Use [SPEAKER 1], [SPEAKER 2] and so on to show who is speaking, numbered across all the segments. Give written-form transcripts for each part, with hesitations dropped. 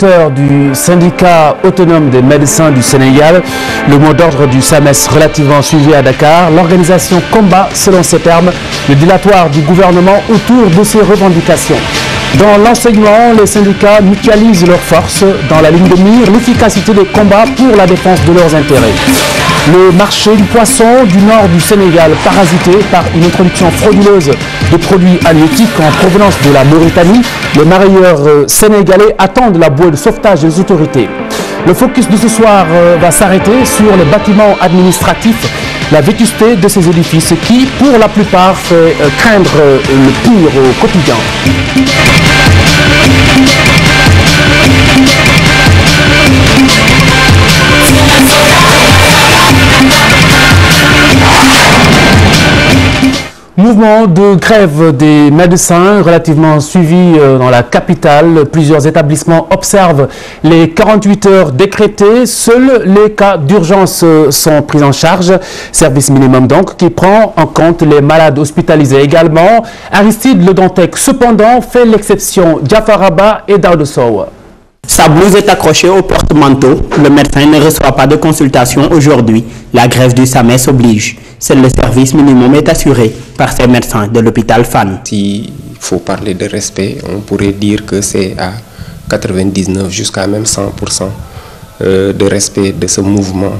[SPEAKER 1] Du syndicat autonome des médecins du Sénégal, le mot d'ordre du SAMES relativement suivi à Dakar, l'organisation combat, selon ses termes, le dilatoire du gouvernement autour de ses revendications. Dans l'enseignement, les syndicats mutualisent leurs forces dans la ligne de mire, l'efficacité des combats pour la défense de leurs intérêts. Le marché du poisson du nord du Sénégal, parasité par une introduction frauduleuse de produits halieutiques en provenance de la Mauritanie, les mareyeurs sénégalais attendent la bouée de sauvetage des autorités. Le focus de ce soir va s'arrêter sur les bâtiments administratifs, la vétusté de ces édifices qui, pour la plupart, fait craindre le pire au quotidien. Mouvement de grève des médecins relativement suivi dans la capitale. Plusieurs établissements observent les 48 heures décrétées. Seuls les cas d'urgence sont pris en charge. Service minimum donc qui prend en compte les malades hospitalisés également. Aristide Le Dantec cependant fait l'exception. Diafaraba et Daouda Sow.
[SPEAKER 2] Sa blouse est accrochée au porte-manteau. Le médecin ne reçoit pas de consultation aujourd'hui. La grève du SAMES oblige. Seul le service minimum est assuré par ces médecins de l'hôpital Fann.
[SPEAKER 3] S'il faut parler de respect, on pourrait dire que c'est à 99 jusqu'à même 100% de respect de ce mouvement.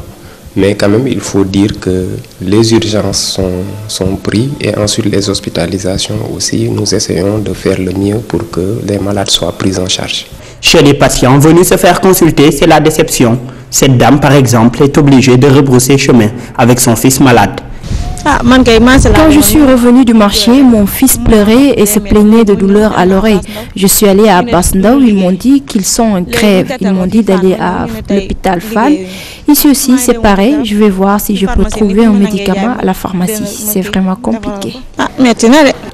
[SPEAKER 3] Mais quand même, il faut dire que les urgences sont prises et ensuite les hospitalisations aussi. Nous essayons de faire le mieux pour que les malades soient pris en charge.
[SPEAKER 2] Chez les patients venus se faire consulter, c'est la déception. Cette dame, par exemple, est obligée de rebrousser chemin avec son fils malade.
[SPEAKER 4] Quand je suis revenue du marché, mon fils pleurait et se plaignait de douleurs à l'oreille. Je suis allée à Basndaou, ils m'ont dit qu'ils sont en grève. Ils m'ont dit d'aller à l'hôpital Fann. Ici aussi, c'est pareil. Je vais voir si je peux trouver un médicament à la pharmacie. C'est vraiment compliqué.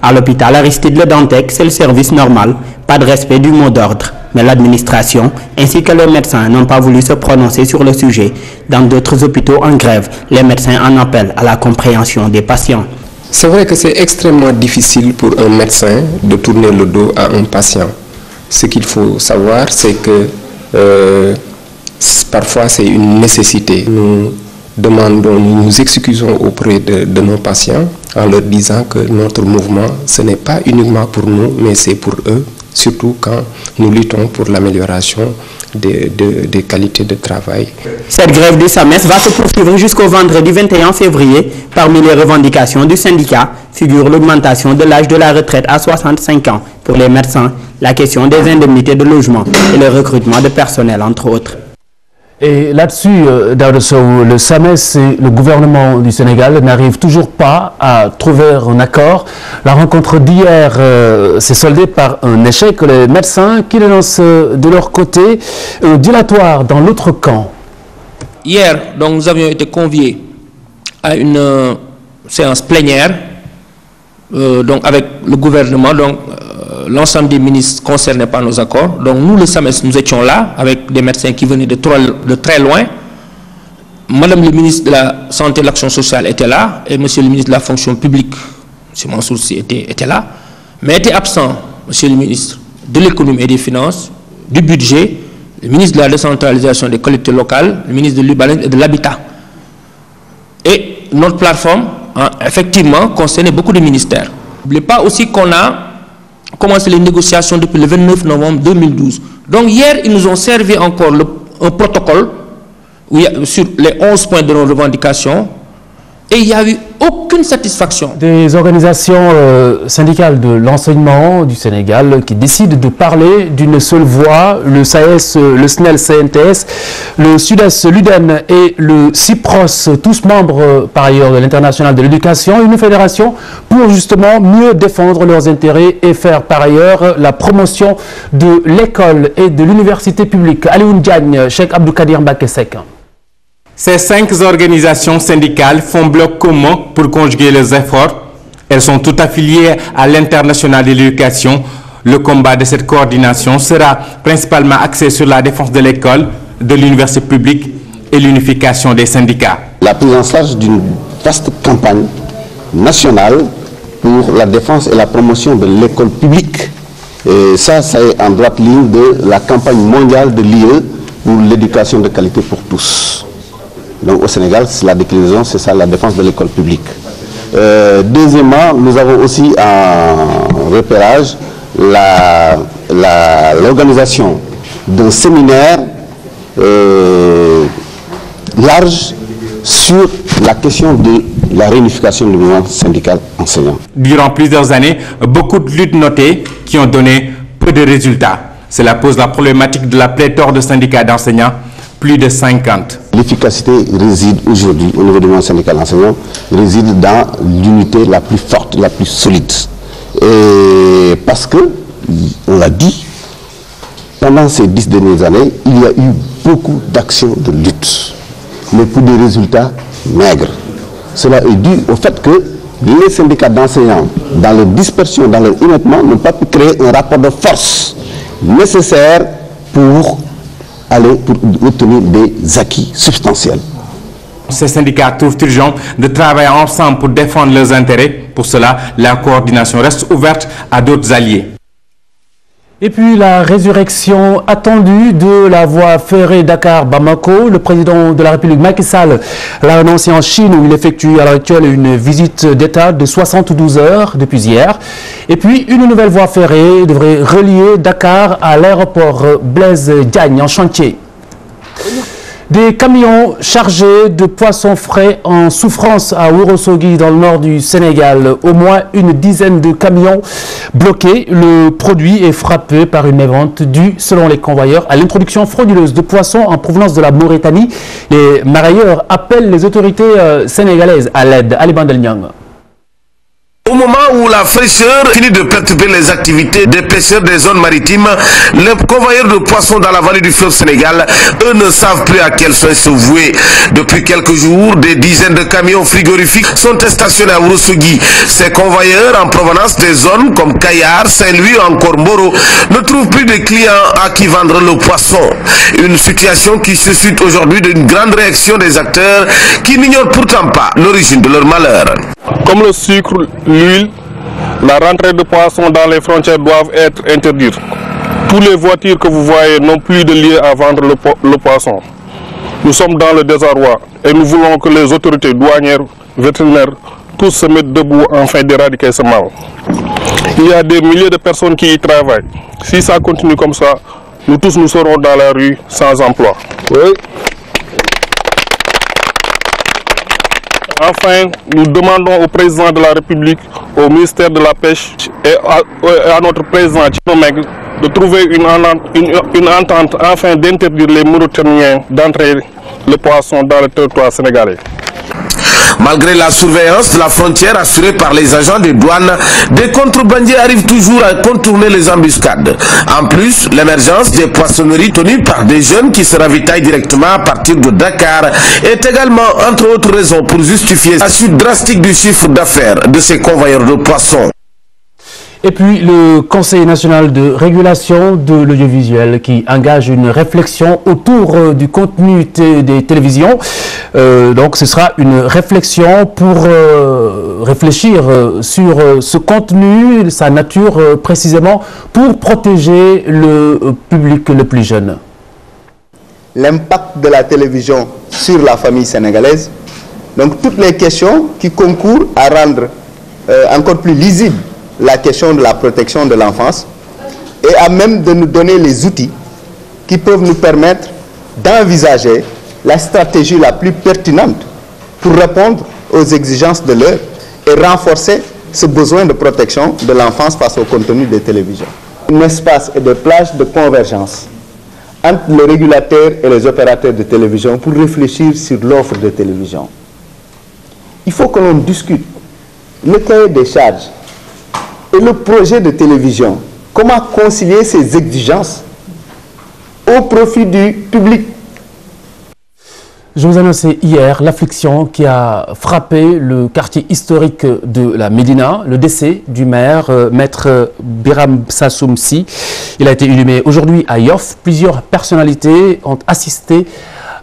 [SPEAKER 2] À l'hôpital Aristide Le Dantec, c'est le service normal. Pas de respect du mot d'ordre. Mais l'administration ainsi que les médecins n'ont pas voulu se prononcer sur le sujet. Dans d'autres hôpitaux en grève, les médecins en appellent à la compréhension des patients.
[SPEAKER 3] C'est vrai que c'est extrêmement difficile pour un médecin de tourner le dos à un patient. Ce qu'il faut savoir, c'est que parfois c'est une nécessité. Nous nous excusons auprès de nos patients en leur disant que notre mouvement, ce n'est pas uniquement pour nous, mais c'est pour eux. Surtout quand nous luttons pour l'amélioration des qualités de travail.
[SPEAKER 2] Cette grève du SAMES va se poursuivre jusqu'au vendredi 21 février. Parmi les revendications du syndicat figure l'augmentation de l'âge de la retraite à 65 ans pour les médecins, la question des indemnités de logement et le recrutement de personnel, entre autres.
[SPEAKER 1] Et là-dessus, Daouda Sow, le SAMES et le gouvernement du Sénégal n'arrivent toujours pas à trouver un accord. La rencontre d'hier s'est soldée par un échec. Les médecins qui dénoncent de leur côté un dilatoire dans l'autre camp.
[SPEAKER 5] Hier, donc, nous avions été conviés à une séance plénière donc, avec le gouvernement. Donc, l'ensemble des ministres concernés par nos accords. Donc nous, le SAMES, nous étions là avec des médecins qui venaient de très loin. Madame le ministre de la Santé et de l'Action sociale était là et monsieur le ministre de la Fonction publique, M. Mansour Sy, était là. Mais était absent, monsieur le ministre de l'Économie et des Finances, du Budget, le ministre de la Décentralisation des collectivités locales, le ministre de l'Urbanisme et de l'Habitat. Et notre plateforme, effectivement, concernait beaucoup de ministères. N'oubliez pas aussi qu'on a commencé les négociations depuis le 29 novembre 2012. Donc hier, ils nous ont servi encore un protocole sur les 11 points de nos revendications et il n'y a eu aucune satisfaction.
[SPEAKER 1] Des organisations syndicales de l'enseignement du Sénégal qui décident de parler d'une seule voix, le SAES, le SNEL-CNTS, le SUDES, l'UDEN et le CIPROS, tous membres par ailleurs de l'International de l'éducation, une fédération pour justement mieux défendre leurs intérêts et faire par ailleurs la promotion de l'école et de l'université publique. Alioune Diagne, Cheikh Abdou Kadir Mbacké Seck.
[SPEAKER 6] Ces 5 organisations syndicales font bloc commun pour conjuguer les efforts. Elles sont toutes affiliées à l'International de l'éducation. Le combat de cette coordination sera principalement axé sur la défense de l'école, de l'université publique et l'unification des syndicats.
[SPEAKER 7] La prise en charge d'une vaste campagne nationale pour la défense et la promotion de l'école publique Et ça est en droite ligne de la campagne mondiale de l'IE pour l'éducation de qualité pour tous. Donc au Sénégal, la déclinaison, c'est ça, la défense de l'école publique. Deuxièmement, nous avons aussi en repérage l'organisation d'un séminaire large sur la question de la réunification du mouvement syndical enseignant.
[SPEAKER 6] Durant plusieurs années, beaucoup de luttes notées qui ont donné peu de résultats. Cela pose la problématique de la pléthore de syndicats d'enseignants, plus de 50.
[SPEAKER 7] L'efficacité réside aujourd'hui au niveau du mouvement syndical enseignant, réside dans l'unité la plus forte, la plus solide. Et parce que, on l'a dit, pendant ces 10 dernières années, il y a eu beaucoup d'actions de lutte, mais pour des résultats maigres. Cela est dû au fait que les syndicats d'enseignants, dans leur dispersion, dans leur émiettement, n'ont pas pu créer un rapport de force nécessaire pour obtenir des acquis substantiels.
[SPEAKER 6] Ces syndicats trouvent urgent de travailler ensemble pour défendre leurs intérêts. Pour cela, la coordination reste ouverte à d'autres alliés.
[SPEAKER 1] Et puis la résurrection attendue de la voie ferrée Dakar-Bamako. Le président de la République Macky Sall l'a annoncé en Chine où il effectue à l'heure actuelle une visite d'État de 72 heures depuis hier. Et puis une nouvelle voie ferrée devrait relier Dakar à l'aéroport Blaise Diagne en chantier. Des camions chargés de poissons frais en souffrance à Ourossogui dans le nord du Sénégal. Au moins une dizaine de camions bloqués. Le produit est frappé par une mévente due, selon les convoyeurs, à l'introduction frauduleuse de poissons en provenance de la Mauritanie. Les marailleurs appellent les autorités sénégalaises à l'aide. Ali Bandel Niang.
[SPEAKER 8] Au moment où la fraîcheur finit de perturber les activités des pêcheurs des zones maritimes, les convoyeurs de poissons dans la vallée du fleuve Sénégal, eux ne savent plus à quel soin se vouer. Depuis quelques jours, des dizaines de camions frigorifiques sont stationnés à Ourossogui. Ces convoyeurs en provenance des zones comme Kayar, Saint-Louis ou encore Mboro ne trouvent plus de clients à qui vendre le poisson. Une situation qui suscite aujourd'hui d'une grande réaction des acteurs qui n'ignorent pourtant pas l'origine de leur malheur.
[SPEAKER 9] Comme le sucre, l'huile, la rentrée de poissons dans les frontières doivent être interdites. Toutes les voitures que vous voyez n'ont plus de lieu à vendre le poisson. Nous sommes dans le désarroi et nous voulons que les autorités douanières, vétérinaires, tous se mettent debout afin d'éradiquer ce mal. Il y a des milliers de personnes qui y travaillent. Si ça continue comme ça, nous tous nous serons dans la rue sans emploi. Oui. Enfin, nous demandons au président de la République, au ministère de la Pêche et à notre président Thierno Maigre de trouver une entente afin d'interdire les Mauritaniens d'entrer le poisson dans le territoire sénégalais.
[SPEAKER 8] Malgré la surveillance de la frontière assurée par les agents des douanes, des contrebandiers arrivent toujours à contourner les embuscades. En plus, l'émergence des poissonneries tenues par des jeunes qui se ravitaillent directement à partir de Dakar est également, entre autres raisons, pour justifier la chute drastique du chiffre d'affaires de ces convoyeurs de poissons.
[SPEAKER 1] Et puis le Conseil national de régulation de l'audiovisuel qui engage une réflexion autour du contenu des télévisions. Donc ce sera une réflexion pour réfléchir sur ce contenu, sa nature précisément, pour protéger le public le plus jeune.
[SPEAKER 10] L'impact de la télévision sur la famille sénégalaise, donc toutes les questions qui concourent à rendre encore plus lisible la question de la protection de l'enfance et à même de nous donner les outils qui peuvent nous permettre d'envisager la stratégie la plus pertinente pour répondre aux exigences de l'heure et renforcer ce besoin de protection de l'enfance face au contenu des télévisions. Un espace et des plages de convergence entre le régulateur et les opérateurs de télévision pour réfléchir sur l'offre de télévision. Il faut que l'on discute le cahier des charges et le projet de télévision. Comment concilier ces exigences au profit du public?
[SPEAKER 1] Je vous annonçais hier l'affliction qui a frappé le quartier historique de la Médina, le décès du maire, maître Biram Sassoum Sy. Il a été inhumé aujourd'hui à Yoff. Plusieurs personnalités ont assisté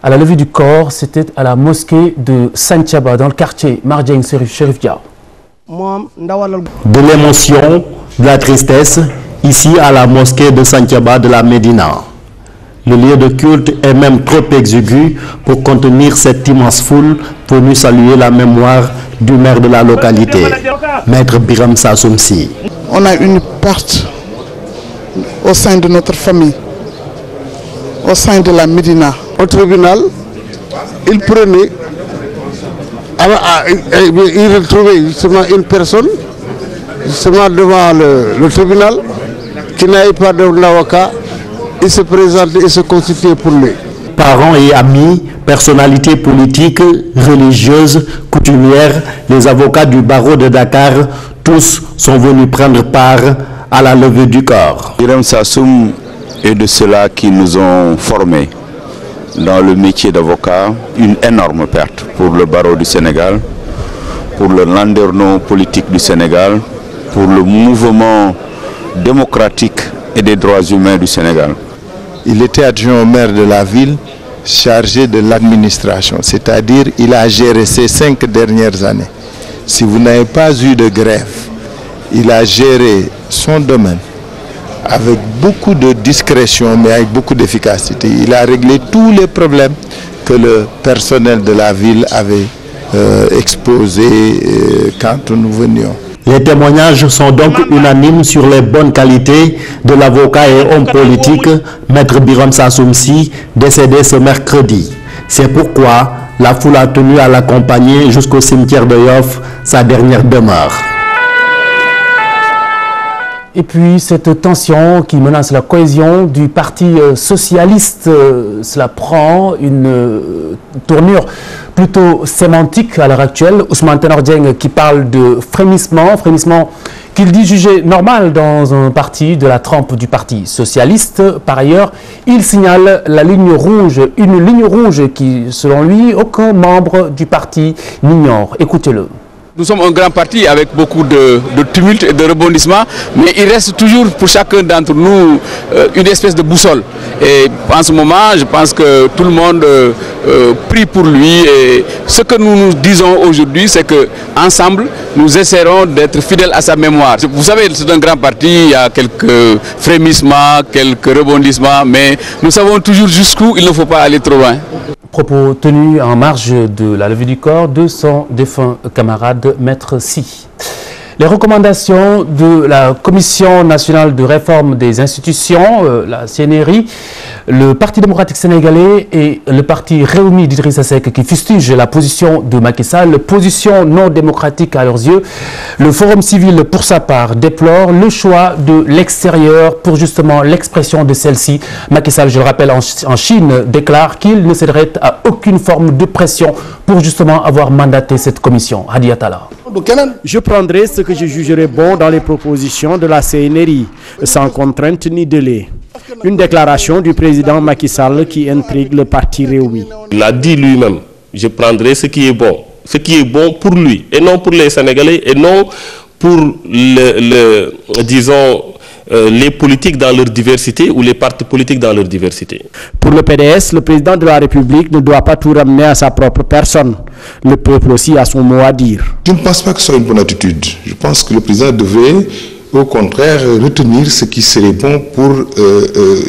[SPEAKER 1] à la levée du corps. C'était à la mosquée de Santhiaba, dans le quartier Mardien Chérif Dia.
[SPEAKER 11] De l'émotion, de la tristesse ici à la mosquée de Santiaba de la Médina. Le lieu de culte est même trop exigu pour contenir cette immense foule venue saluer la mémoire du maire de la localité, Maître Biram Sassoum-Sy.
[SPEAKER 12] On a une part au sein de notre famille, au sein de la Médina. Au tribunal, il prenait, il retrouvait justement une personne justement devant le tribunal qui n'avait pas d'avocat. Il se présentait et se constituait pour lui.
[SPEAKER 11] Parents et amis, personnalités politiques, religieuses, coutumières, les avocats du barreau de Dakar, tous sont venus prendre part à la levée du corps.
[SPEAKER 13] Biram Sassoum est de ceux-là qui nous ont formés dans le métier d'avocat, une énorme perte pour le barreau du Sénégal, pour le landerneau politique du Sénégal, pour le mouvement démocratique et des droits humains du Sénégal.
[SPEAKER 14] Il était adjoint au maire de la ville, chargé de l'administration, c'est-à-dire il a géré ces 5 dernières années. Si vous n'avez pas eu de grève, il a géré son domaine avec beaucoup de discrétion, mais avec beaucoup d'efficacité. Il a réglé tous les problèmes que le personnel de la ville avait exposés quand nous venions.
[SPEAKER 11] Les témoignages sont donc unanimes sur les bonnes qualités de l'avocat et homme politique, Maître Biram Sassoum-Sy, décédé ce mercredi. C'est pourquoi la foule a tenu à l'accompagner jusqu'au cimetière de Yoff, sa dernière demeure.
[SPEAKER 1] Et puis cette tension qui menace la cohésion du parti socialiste, cela prend une tournure plutôt sémantique à l'heure actuelle. Ousmane Tanor Dieng qui parle de frémissement qu'il dit juger normal dans un parti de la trempe du parti socialiste. Par ailleurs, il signale la ligne rouge, une ligne rouge qui, selon lui, aucun membre du parti n'ignore. Écoutez-le.
[SPEAKER 15] Nous sommes un grand parti avec beaucoup de tumulte et de rebondissements, mais il reste toujours pour chacun d'entre nous une espèce de boussole. Et en ce moment, je pense que tout le monde prie pour lui. Et ce que nous nous disons aujourd'hui, c'est qu'ensemble, nous essaierons d'être fidèles à sa mémoire. Vous savez, c'est un grand parti, il y a quelques frémissements, quelques rebondissements, mais nous savons toujours jusqu'où il ne faut pas aller trop loin.
[SPEAKER 1] Propos tenus en marge de la levée du corps de son défunt camarade Maître Sy. Les recommandations de la Commission nationale de réforme des institutions, la CNRI, le Parti démocratique sénégalais et le parti Rewmi d'Idrissa Seck qui fustigent la position de Macky Sall, position non démocratique à leurs yeux. Le Forum civil, pour sa part, déplore le choix de l'extérieur pour justement l'expression de celle-ci. Macky Sall, je le rappelle, en Chine, déclare qu'il ne céderait à aucune forme de pression pour justement avoir mandaté cette commission. Hadi Atala.
[SPEAKER 16] Je prendrai ce que je jugerai bon dans les propositions de la CNRI, sans contrainte ni délai. Une déclaration du président Macky Sall qui intrigue le parti Rewmi.
[SPEAKER 9] Il a dit lui-même, je prendrai ce qui est bon pour lui, et non pour les Sénégalais, et non pour les politiques dans leur diversité ou les partis politiques dans leur diversité.
[SPEAKER 16] Pour le PDS, le président de la République ne doit pas tout ramener à sa propre personne. Le peuple aussi a son mot à dire.
[SPEAKER 14] Je ne pense pas que ce soit une bonne attitude. Je pense que le président devrait, au contraire, retenir ce qui serait bon pour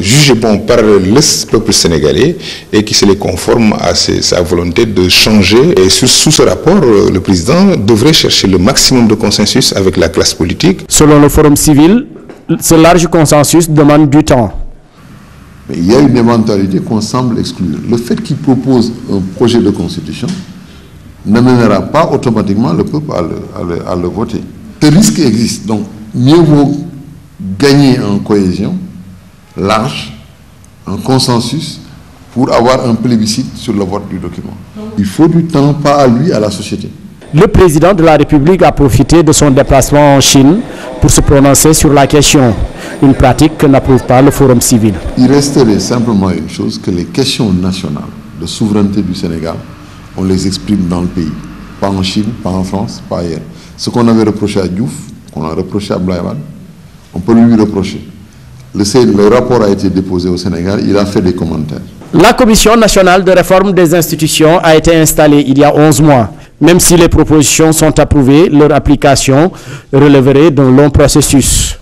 [SPEAKER 14] juger bon par le peuple sénégalais et qui se les conforme à sa volonté de changer. Et sous ce rapport, le président devrait chercher le maximum de consensus avec la classe politique.
[SPEAKER 16] Selon le Forum civil, ce large consensus demande du temps.
[SPEAKER 17] Mais il y a une éventualité qu'on semble exclure. Le fait qu'il propose un projet de constitution n'amènera pas automatiquement le peuple à le voter. Ce risque existe. Donc, mieux vaut gagner en cohésion large, un consensus, pour avoir un plébiscite sur le vote du document. Il faut du temps, pas à lui, à la société.
[SPEAKER 16] Le président de la République a profité de son déplacement en Chine pour se prononcer sur la question, une pratique que n'approuve pas le Forum civil.
[SPEAKER 17] Il resterait simplement une chose, que les questions nationales de souveraineté du Sénégal, on les exprime dans le pays, pas en Chine, pas en France, pas ailleurs. Ce qu'on avait reproché à Diouf, qu'on a reproché à Abdoulaye Wade, on peut lui reprocher. Le rapport a été déposé au Sénégal, il a fait des commentaires.
[SPEAKER 16] La Commission nationale de réforme des institutions a été installée il y a 11 mois. Même si les propositions sont approuvées, leur application relèverait d'un long processus.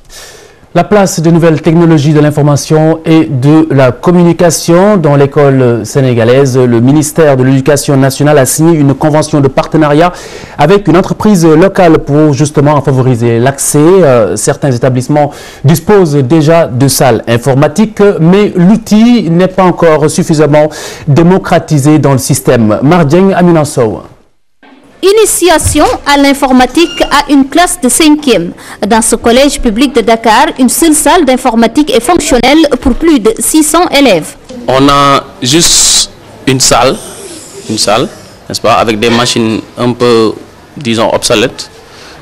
[SPEAKER 1] La place de nouvelles technologies de l'information et de la communication dans l'école sénégalaise. Le ministère de l'Éducation nationale a signé une convention de partenariat avec une entreprise locale pour justement favoriser l'accès. Certains établissements disposent déjà de salles informatiques, mais l'outil n'est pas encore suffisamment démocratisé dans le système. Mardieng Aminasso.
[SPEAKER 18] Initiation à l'informatique à une classe de 5e. Dans ce collège public de Dakar, une seule salle d'informatique est fonctionnelle pour plus de 600 élèves.
[SPEAKER 19] On a juste une salle, n'est-ce pas, avec des machines un peu, disons, obsolètes.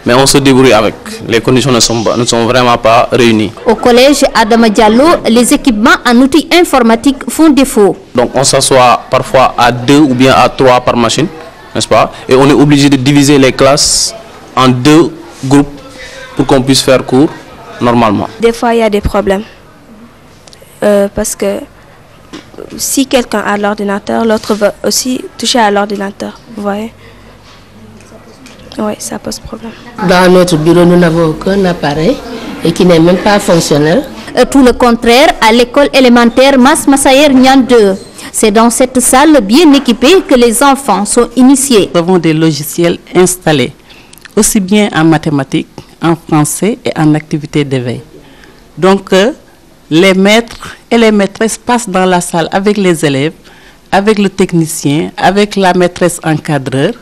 [SPEAKER 19] Mais on se débrouille avec. Les conditions ne sont vraiment pas réunies.
[SPEAKER 18] Au collège Adama Diallo, les équipements en outils informatiques font défaut.
[SPEAKER 19] Donc on s'assoit parfois à 2 ou bien à 3 par machine, n'est-ce pas? Et on est obligé de diviser les classes en 2 groupes pour qu'on puisse faire cours normalement.
[SPEAKER 20] Des fois, il y a des problèmes. Parce que si quelqu'un a l'ordinateur, l'autre va aussi toucher à l'ordinateur. Vous voyez? Oui, ça pose problème.
[SPEAKER 21] Dans notre bureau, nous n'avons aucun appareil et qui n'est même pas fonctionnel.
[SPEAKER 18] Tout le contraire à l'école élémentaire Mas Massayer Nian 2. C'est dans cette salle bien équipée que les enfants sont initiés.
[SPEAKER 22] Nous avons des logiciels installés, aussi bien en mathématiques, en français et en activités d'éveil. Donc, les maîtres et les maîtresses passent dans la salle avec les élèves, avec le technicien, avec la maîtresse encadreur.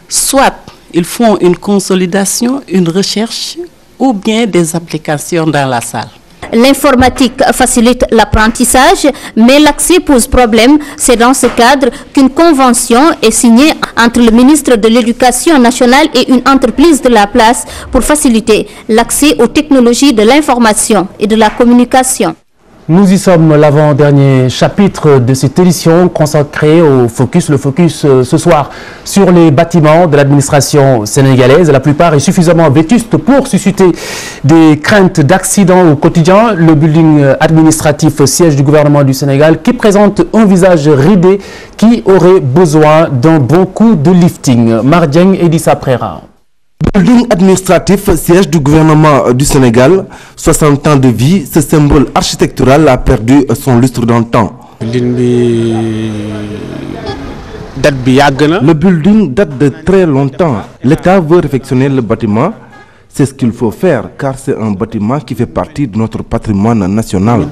[SPEAKER 22] Soit ils font une consolidation, une recherche ou bien des applications dans la salle.
[SPEAKER 18] L'informatique facilite l'apprentissage, mais l'accès pose problème. C'est dans ce cadre qu'une convention est signée entre le ministre de l'Éducation nationale et une entreprise de la place pour faciliter l'accès aux technologies de l'information et de la communication.
[SPEAKER 1] Nous y sommes, l'avant-dernier chapitre de cette édition consacrée au focus. Le focus ce soir sur les bâtiments de l'administration sénégalaise. La plupart est suffisamment vétuste pour susciter des craintes d'accidents au quotidien. Le building administratif siège du gouvernement du Sénégal qui présente un visage ridé qui aurait besoin d'un bon coup de lifting. Mardieng Edissa Prera.
[SPEAKER 23] Building administratif, siège du gouvernement du Sénégal, 60 ans de vie, ce symbole architectural a perdu son lustre dans le temps. Le building date de très longtemps. L'État veut réfectionner le bâtiment. C'est ce qu'il faut faire car c'est un bâtiment qui fait partie de notre patrimoine national.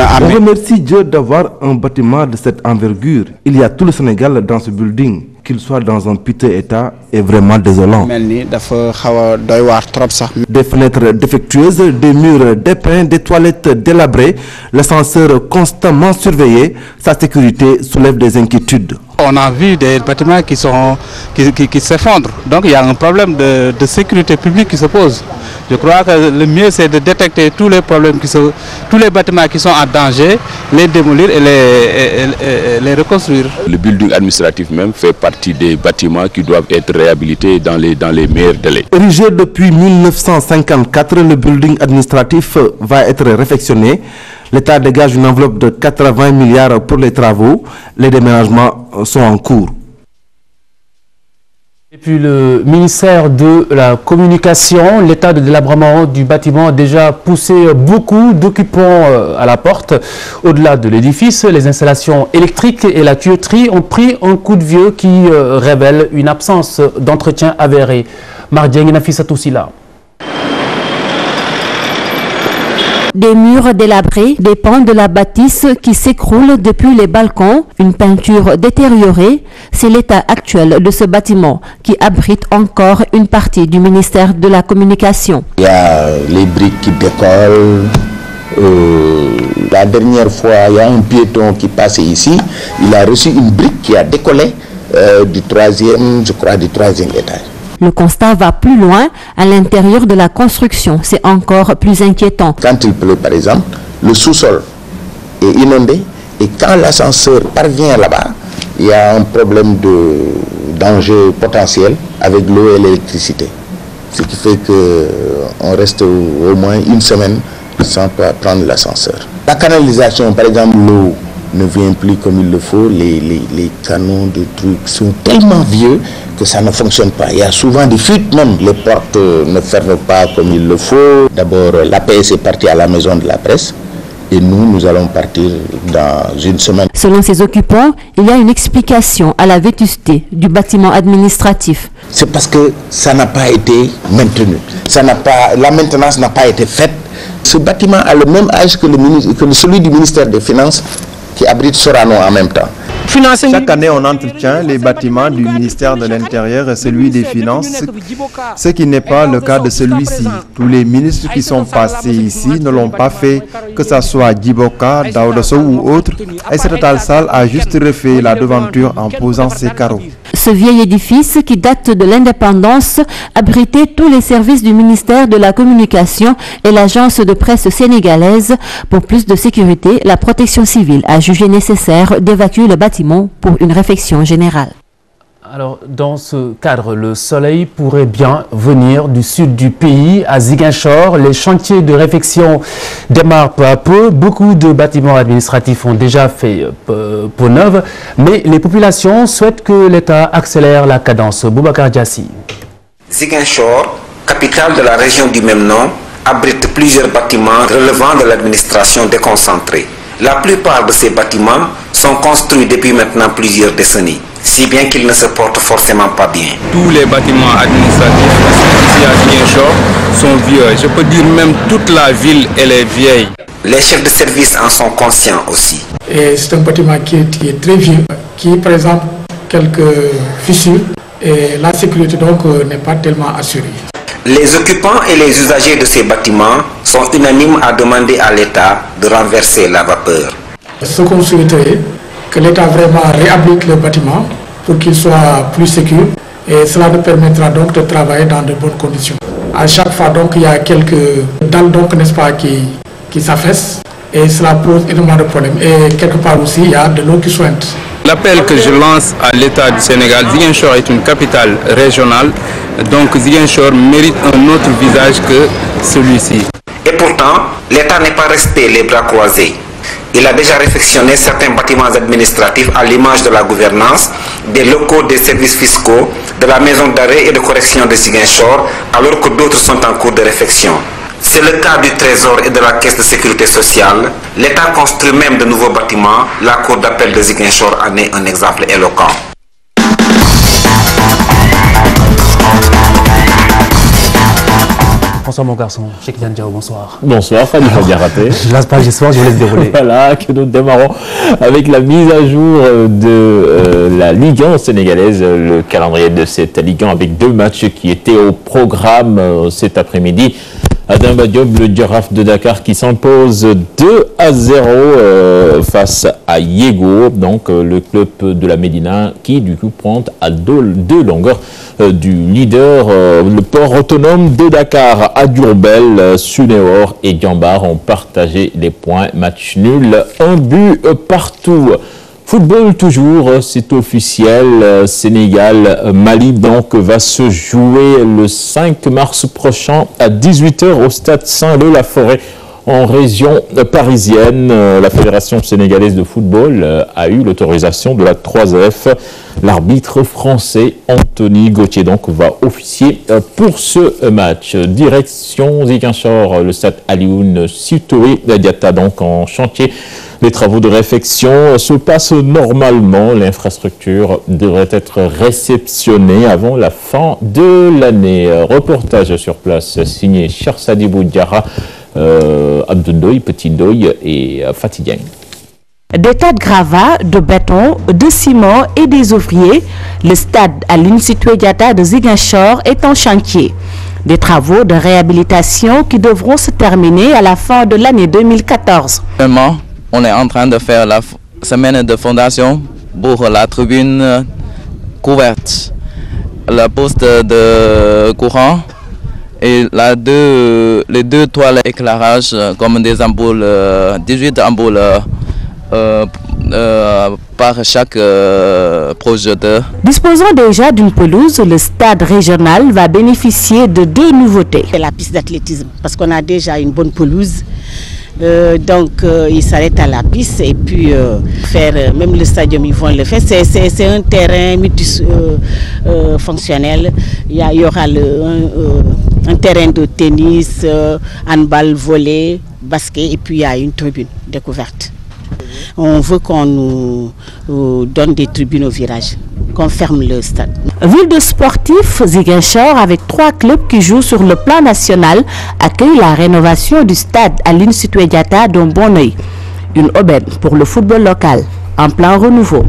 [SPEAKER 23] On remercie Dieu d'avoir un bâtiment de cette envergure. Il y a tout le Sénégal dans ce building. Qu'il soit dans un piteux état est vraiment désolant. Des fenêtres défectueuses, des murs dépeints, des toilettes délabrées, l'ascenseur constamment surveillé, sa sécurité soulève des inquiétudes.
[SPEAKER 24] On a vu des bâtiments qui s'effondrent. Donc il y a un problème de sécurité publique qui se pose. Je crois que le mieux c'est de détecter tous les problèmes, tous les bâtiments qui sont en danger, les démolir et les reconstruire.
[SPEAKER 25] Le building administratif même fait partie des bâtiments qui doivent être réhabilités dans les meilleurs délais.
[SPEAKER 23] Érigé depuis 1954, le building administratif va être réfectionné. L'État dégage une enveloppe de 80 milliards pour les travaux. Les déménagements sont en cours.
[SPEAKER 1] Et puis le ministère de la Communication, l'état de délabrement du bâtiment a déjà poussé beaucoup d'occupants à la porte. Au-delà de l'édifice, les installations électriques et la tuyauterie ont pris un coup de vieux qui révèle une absence d'entretien avéré. Mardieng Nafissatou Sila.
[SPEAKER 4] Des murs délabrés, des pans de la bâtisse qui s'écroulent depuis les balcons, une peinture détériorée, c'est l'état actuel de ce bâtiment qui abrite encore une partie du ministère de la Communication.
[SPEAKER 26] Il y a les briques qui décollent. La dernière fois, il y a un piéton qui passait ici, il a reçu une brique qui a décollé du troisième étage.
[SPEAKER 4] Le constat va plus loin. À l'intérieur de la construction, c'est encore plus inquiétant.
[SPEAKER 26] Quand il pleut, par exemple, le sous-sol est inondé et quand l'ascenseur parvient là-bas, il y a un problème d'enjeu potentiel avec l'eau et l'électricité. Ce qui fait qu'on reste au moins une semaine sans prendre l'ascenseur. La canalisation, par exemple, l'eau ne vient plus comme il le faut. Les canaux de trucs sont tellement vieux que ça ne fonctionne pas. Il y a souvent des fuites même, les portes ne ferment pas comme il le faut. D'abord, l'APS est partie à la maison de la presse et nous allons partir dans une semaine.
[SPEAKER 2] Selon ses occupants, il y a une explication à la vétusté du bâtiment administratif.
[SPEAKER 26] C'est parce que ça n'a pas été maintenu. La maintenance n'a pas été faite. Ce bâtiment a le même âge que celui du ministère des Finances qui abrite Sorano en même temps.
[SPEAKER 3] Chaque année, on entretient les bâtiments du ministère de l'Intérieur et celui des Finances, ce qui n'est pas le cas de celui-ci. Tous les ministres qui sont passés ici ne l'ont pas fait, que ce soit Djiboka, Daouda Sow ou autre. Aïssata Tall Sall a juste refait la devanture en posant ses carreaux.
[SPEAKER 2] Ce vieil édifice qui date de l'indépendance abritait tous les services du ministère de la Communication et l'agence de presse sénégalaise. Pour plus de sécurité, la protection civile a jugé nécessaire d'évacuer le bâtiment pour une réfection générale.
[SPEAKER 1] Alors, dans ce cadre, le soleil pourrait bien venir du sud du pays, à Ziguinchor. Les chantiers de réfection démarrent peu à peu. Beaucoup de bâtiments administratifs ont déjà fait peau neuve, mais les populations souhaitent que l'État accélère la cadence. Boubacar Diassi.
[SPEAKER 5] Ziguinchor, capitale de la région du même nom, abrite plusieurs bâtiments relevant de l'administration déconcentrée. La plupart de ces bâtiments sont construits depuis maintenant plusieurs décennies, si bien qu'ils ne se portent forcément pas bien.
[SPEAKER 25] Tous les bâtiments administratifs ici à Ziguinchor sont vieux. Je peux dire même toute la ville, elle est vieille.
[SPEAKER 5] Les chefs de service en sont conscients aussi.
[SPEAKER 6] C'est un bâtiment qui est très vieux, qui présente quelques fissures et la sécurité donc n'est pas tellement assurée.
[SPEAKER 5] Les occupants et les usagers de ces bâtiments sont unanimes à demander à l'État de renverser la vapeur.
[SPEAKER 6] Ce qu'on souhaiterait, que l'État vraiment réhabilite le bâtiment pour qu'il soit plus sécur et cela nous permettra donc de travailler dans de bonnes conditions. À chaque fois donc il y a quelques dalles donc n'est-ce pas qui s'affaissent et cela pose énormément de problèmes et quelque part aussi il y a de l'eau qui sointe.
[SPEAKER 25] L'appel que je lance à l'État du Sénégal, Ziguinchor est une capitale régionale, donc Ziguinchor mérite un autre visage que celui-ci.
[SPEAKER 5] Et pourtant, l'État n'est pas resté les bras croisés. Il a déjà réfectionné certains bâtiments administratifs à l'image de la gouvernance, des locaux des services fiscaux, de la maison d'arrêt et de correction de Ziguinchor, alors que d'autres sont en cours de réfection. C'est le cas du Trésor et de la Caisse de sécurité sociale. L'État construit même de nouveaux bâtiments. La Cour d'appel de Ziguinchor en est un exemple éloquent.
[SPEAKER 1] Bonsoir mon garçon, Cheikh Diao, bonsoir.
[SPEAKER 7] Bonsoir, Fanny Diaraté.
[SPEAKER 1] Je lance pas l'histoire, je vous laisse dérouler.
[SPEAKER 7] Voilà, que nous démarrons avec la mise à jour de la Ligue 1 sénégalaise, le calendrier de cette Ligue 1 avec 2 matchs qui étaient au programme cet après-midi. Adam Badiop, le Giraffe de Dakar qui s'impose 2-0 face à Yego, donc le club de la Médina qui du coup prend à deux longueurs du leader, le port autonome de Dakar. À Diourbel, Sunéor et Diambar ont partagé les points, match nul, 1 but partout. Football toujours, c'est officiel, Sénégal-Mali donc va se jouer le 5 mars prochain à 18 h au stade Saint-Leu-la-Forêt en région parisienne. La Fédération sénégalaise de football a eu l'autorisation de la 3F. L'arbitre français Anthony Gauthier donc va officier pour ce match. Direction Ziguinchor, le stade Alioune Sitoé Diatta donc en chantier. Les travaux de réfection se passent normalement. L'infrastructure devrait être réceptionnée avant la fin de l'année. Reportage sur place signé Chersadibou Diarra, Abdoundoy, Petit Ndoy et Fatiguien.
[SPEAKER 8] Des tas de gravats, de béton, de ciment et des ouvriers, le stade Alioune Sitoé Diatta de Ziguinchor est en chantier. Des travaux de réhabilitation qui devront se terminer à la fin de l'année 2014.
[SPEAKER 27] Vraiment, on est en train de faire la semaine de fondation pour la tribune couverte, le poste de courant et les deux toiles éclairage comme des ampoules, 18 ampoules par chaque projecteur.
[SPEAKER 8] Disposant déjà d'une pelouse, le stade régional va bénéficier de 2 nouveautés.
[SPEAKER 28] C'est la piste d'athlétisme parce qu'on a déjà une bonne pelouse.
[SPEAKER 22] Donc ils s'arrêtent à la piste et puis faire même le stadium ils vont le faire. C'est un terrain multifonctionnel. Il y aura un terrain de tennis, handball, volley, basket et puis il y a une tribune découverte. On veut qu'on nous donne des tribunes au virage, qu'on ferme le stade.
[SPEAKER 8] Ville de sportifs, Ziguinchor, avec 3 clubs qui jouent sur le plan national, accueille la rénovation du stade Aline Sitoé Diatta d'un bon oeil. Une aubaine pour le football local, en plein renouveau.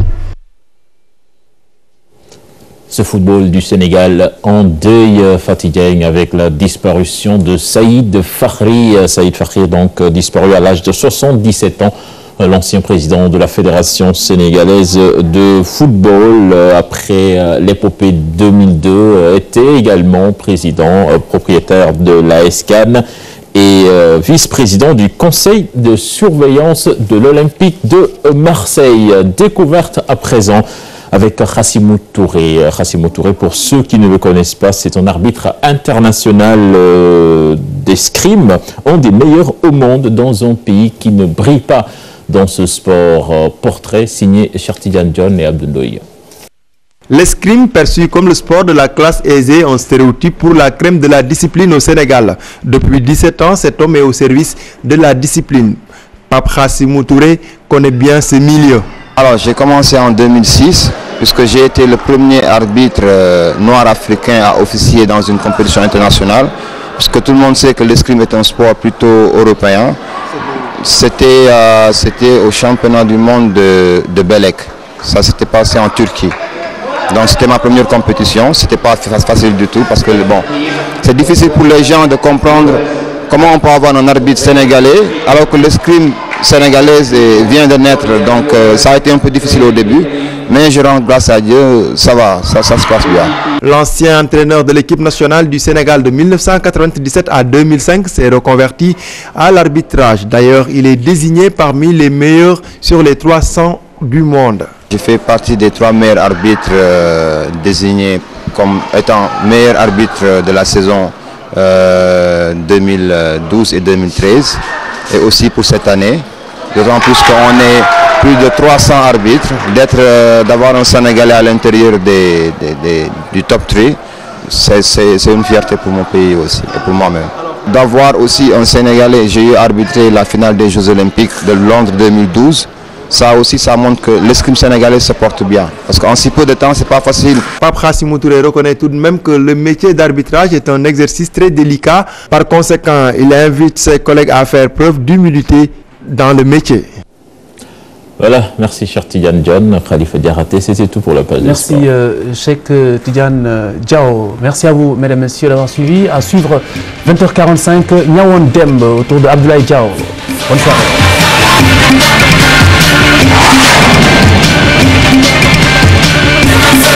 [SPEAKER 7] Ce football du Sénégal en deuil fatigant avec la disparition de Saïd Fakhri. Saïd Fakhri donc disparu à l'âge de 77 ans. L'ancien président de la Fédération sénégalaise de football, après l'épopée 2002, était également président propriétaire de l'AS Cannes et vice-président du conseil de surveillance de l'Olympique de Marseille. Découverte à présent avec Khassimou Touré. Khassimou Touré, pour ceux qui ne le connaissent pas, c'est un arbitre international d'escrime, un des meilleurs au monde dans un pays qui ne brille pas dans ce sport. Portrait signé Chertidiane John et Abdoulaye.
[SPEAKER 3] L'escrime, perçu comme le sport de la classe aisée, un stéréotype pour la crème de la discipline au Sénégal. Depuis 17 ans, cet homme est au service de la discipline. Pape Khassimou Touré connaît bien ce milieu.
[SPEAKER 9] Alors, j'ai commencé en 2006, puisque j'ai été le premier arbitre noir africain à officier dans une compétition internationale, puisque tout le monde sait que l'escrime est un sport plutôt européen. C'était au championnat du monde de Belek. Ça s'était passé en Turquie. Donc c'était ma première compétition. C'était pas facile du tout parce que bon, c'est difficile pour les gens de comprendre comment on peut avoir un arbitre sénégalais alors que l'escrime sénégalaise vient de naître. Donc ça a été un peu difficile au début. Mais je rends grâce à Dieu, ça va, ça se passe bien.
[SPEAKER 3] L'ancien entraîneur de l'équipe nationale du Sénégal de 1997 à 2005 s'est reconverti à l'arbitrage. D'ailleurs, il est désigné parmi les meilleurs sur les 300 du monde.
[SPEAKER 9] J'ai fait partie des 3 meilleurs arbitres désignés comme étant meilleurs arbitres de la saison 2012 et 2013 et aussi pour cette année. D'autant plus qu'on est plus de 300 arbitres, d'avoir un Sénégalais à l'intérieur du top 3, c'est une fierté pour mon pays aussi et pour moi-même. D'avoir aussi un Sénégalais, j'ai eu arbitré la finale des Jeux Olympiques de Londres 2012, ça aussi ça montre que l'escrime sénégalais se porte bien. Parce qu'en si peu de temps, c'est pas facile.
[SPEAKER 3] Pape Khassimou Touré reconnaît tout de même que le métier d'arbitrage est un exercice très délicat. Par conséquent, il invite ses collègues à faire preuve d'humilité dans le métier.
[SPEAKER 7] Voilà, merci cher Tidiane John, Khalifa Diaraté, c'était tout pour la page.
[SPEAKER 1] Merci Cheikh Tidiane Diao. Merci à vous mesdames et messieurs d'avoir suivi. À suivre 20h45, Nyawon Demb autour de Abdoulaye Diao. Bonne soirée.